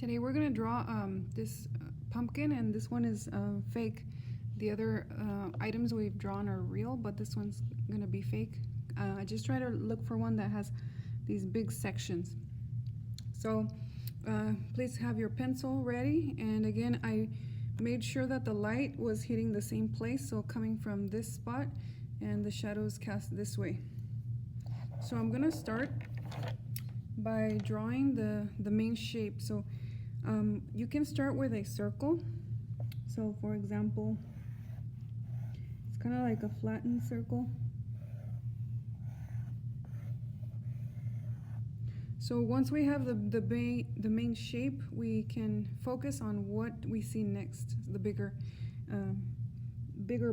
Today we're gonna draw this pumpkin, and this one is fake. The other items we've drawn are real, but this one's gonna be fake. I just try to look for one that has these big sections. So please have your pencil ready, and again I made sure that the light was hitting the same place, so coming from this spot, and the shadows cast this way. So I'm gonna start by drawing the main shape. So you can start with a circle. So for example, it's kind of like a flattened circle. So once we have the main shape, we can focus on what we see next, the bigger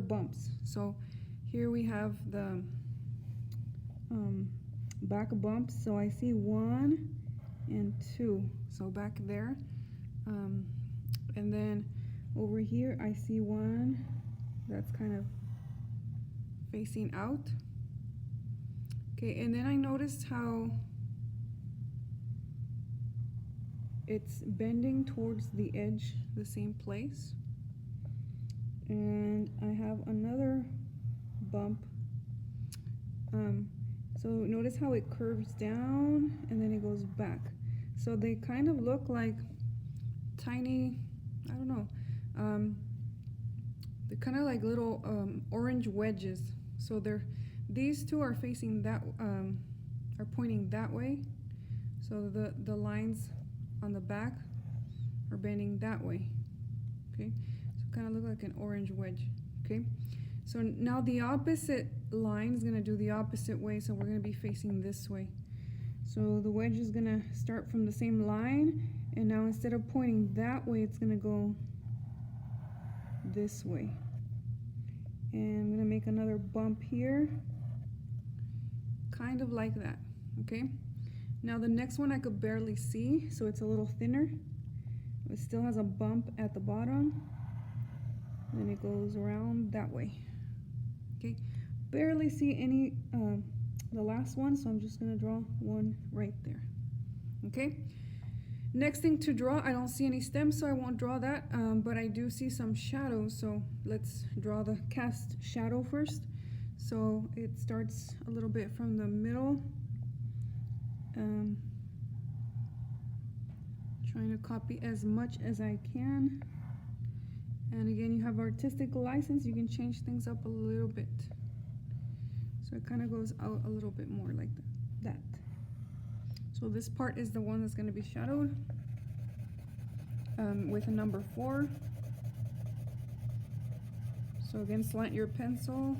bumps. So here we have the back bumps. So I see 1 and 2, so back there, and then over here I see 1 that's kind of facing out. Okay, and then I noticed how it's bending towards the edge, the same place. And I have another bump. So notice how it curves down and then it goes back. So they kind of look like tiny, I don't know, they're kind of like little orange wedges. So these two are facing that, are pointing that way. So the lines on the back are bending that way. Okay, so kind of look like an orange wedge. Okay, so now the opposite line is going to do the opposite way, so we're going to be facing this way. So the wedge is going to start from the same line, and now instead of pointing that way, it's going to go this way. And I'm going to make another bump here, kind of like that. Okay, now the next one I could barely see, so it's a little thinner. It still has a bump at the bottom, then it goes around that way. Okay, barely see any the last one, so I'm just gonna draw one right there. Okay, next thing to draw, I don't see any stems, so I won't draw that, but I do see some shadows, so let's draw the cast shadow first. So it starts a little bit from the middle, trying to copy as much as I can. And again, you have artistic license, you can change things up a little bit. So it kind of goes out a little bit more like that. So this part is the one that's going to be shadowed with a number 4. So again, slant your pencil.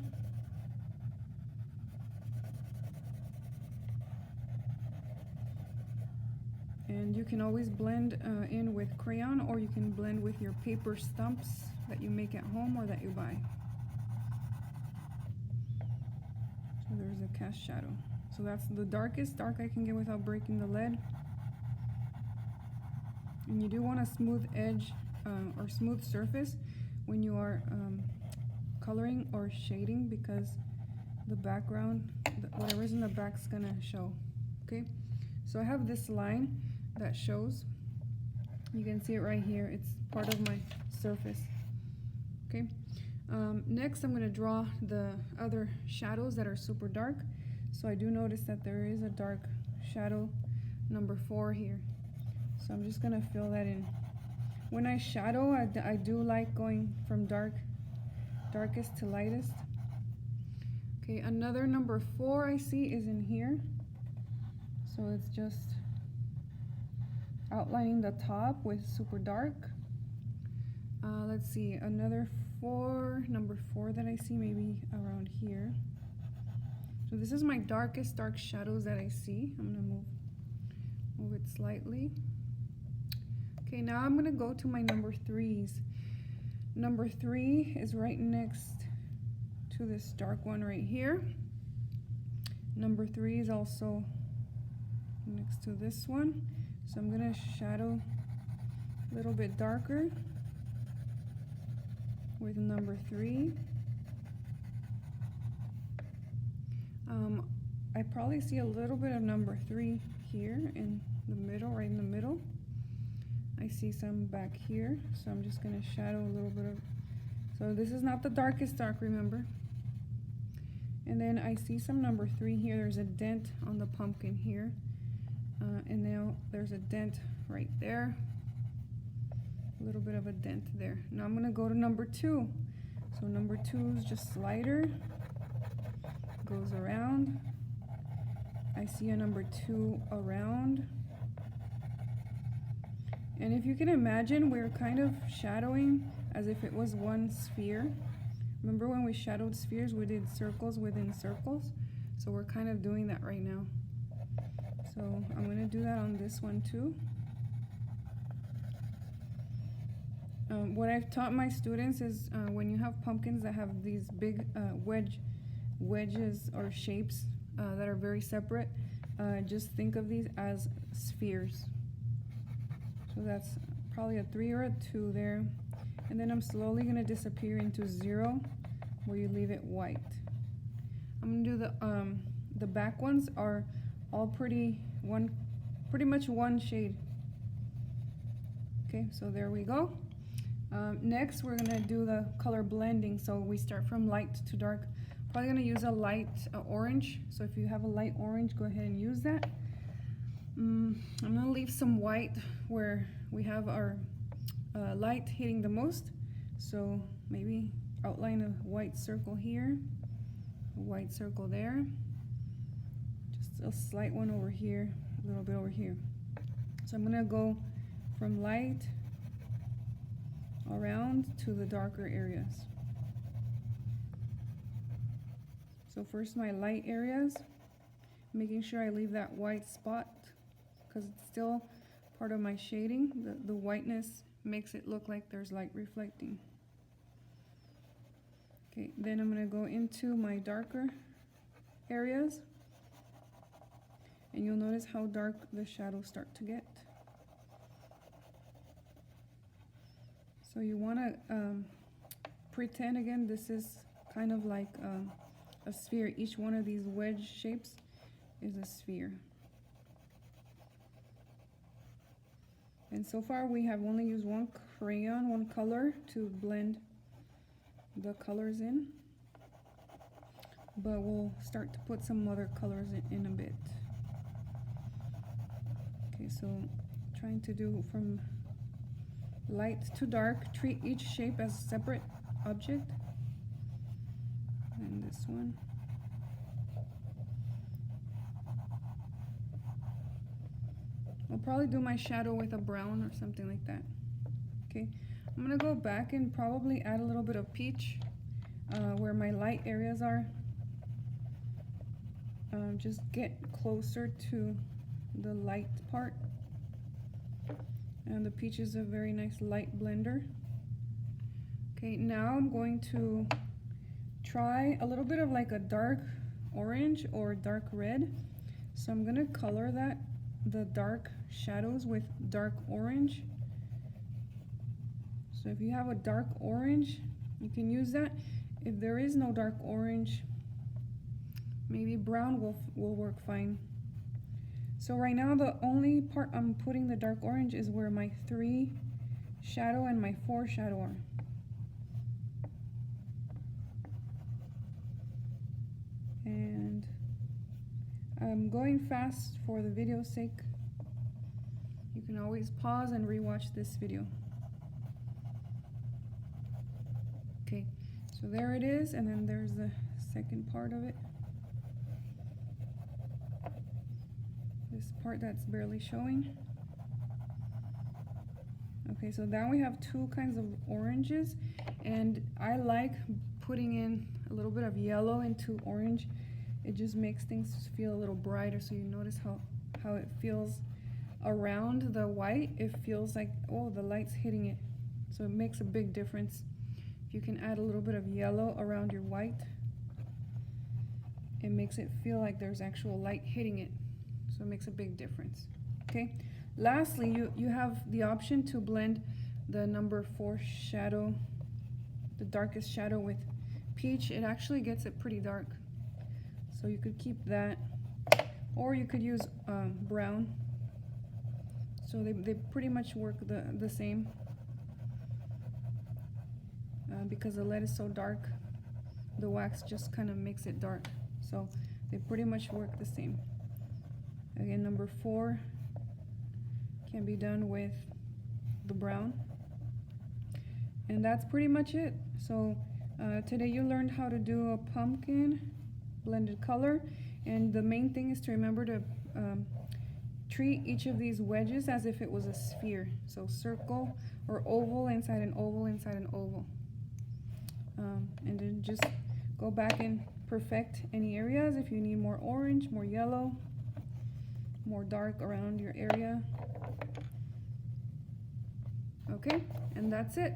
And you can always blend in with crayon, or you can blend with your paper stumps that you make at home or that you buy. So there's a cast shadow. So that's the darkest dark I can get without breaking the lead. And you do want a smooth edge or smooth surface when you are coloring or shading, because the background, whatever's in the back is gonna show. Okay, so I have this line that shows. You can see it right here. It's part of my surface. Okay. Next, I'm going to draw the other shadows that are super dark. So I do notice that there is a dark shadow, number 4 here. So I'm just going to fill that in. When I shadow, I do like going from darkest to lightest. Okay, another number 4 I see is in here. So it's just outlining the top with super dark. Let's see, another number 4 that I see, maybe around here. So this is my darkest dark shadows that I see. I'm gonna move it slightly. Okay, now I'm gonna go to my number 3s. Number 3 is right next to this dark one right here. Number 3 is also next to this one. So I'm gonna shadow a little bit darker with number 3. I probably see a little bit of number 3 here in the middle, right in the middle. I see some back here, so I'm just gonna shadow a little bit of, so this is not the darkest dark, remember. And then I see some number 3 here. There's a dent on the pumpkin here. And now there's a dent right there. A little bit of a dent there. Now I'm gonna go to number 2. So number 2 is just lighter, goes around. I see a number 2 around. And if you can imagine, we're kind of shadowing as if it was one sphere. Remember when we shadowed spheres, we did circles within circles? So we're kind of doing that right now. So I'm gonna do that on this one too. What I've taught my students is when you have pumpkins that have these big wedges or shapes that are very separate, just think of these as spheres. So that's probably a 3 or a 2 there. And then I'm slowly gonna disappear into 0, where you leave it white. I'm gonna do the back ones are all pretty much one shade. Okay, so there we go. Next, we're gonna do the color blending. So we start from light to dark. Probably gonna use a light orange. So if you have a light orange, go ahead and use that. I'm gonna leave some white where we have our light hitting the most. So maybe outline a white circle here, a white circle there, just a slight one over here, a little bit over here. So I'm gonna go from light around to the darker areas. So first my light areas, making sure I leave that white spot because it's still part of my shading. The whiteness makes it look like there's light reflecting. Okay, then I'm gonna go into my darker areas, and you'll notice how dark the shadows start to get. So you wanna pretend again this is kind of like a sphere. Each one of these wedge shapes is a sphere. And so far we have only used one crayon, one color to blend the colors in, but we'll start to put some other colors in a bit. Okay, so trying to do from light to dark, treat each shape as a separate object. And this one. I'll probably do my shadow with a brown or something like that. Okay, I'm gonna go back and probably add a little bit of peach where my light areas are. Just get closer to the light part. And the peach is a very nice light blender. Okay, now I'm going to try a little bit of like a dark orange or dark red. So I'm gonna color that, the dark shadows, with dark orange. So if you have a dark orange, you can use that. If there is no dark orange, maybe brown will work fine. So right now the only part I'm putting the dark orange is where my 3 shadow and my 4 shadow are. And I'm going fast for the video's sake. You can always pause and rewatch this video. Okay, so there it is, and then there's the second part of it. This part that's barely showing. Okay, so now we have 2 kinds of oranges, and I like putting in a little bit of yellow into orange. It just makes things feel a little brighter. So you notice how it feels around the white. It feels like, oh, the light's hitting it. So it makes a big difference. If you can add a little bit of yellow around your white, it makes it feel like there's actual light hitting it. So it makes a big difference. Okay, lastly, you have the option to blend the number 4 shadow, the darkest shadow, with peach. It actually gets it pretty dark, so you could keep that, or you could use brown. So they pretty much work the same. Because the lead is so dark, the wax just kind of makes it dark. So they pretty much work the same. Again, number 4 can be done with the brown. And that's pretty much it. So today you learned how to do a pumpkin blended color. And the main thing is to remember to treat each of these wedges as if it was a sphere. So circle or oval inside an oval inside an oval. And then just go back and perfect any areas if you need more orange, more yellow, more dark around your area. Okay, and that's it.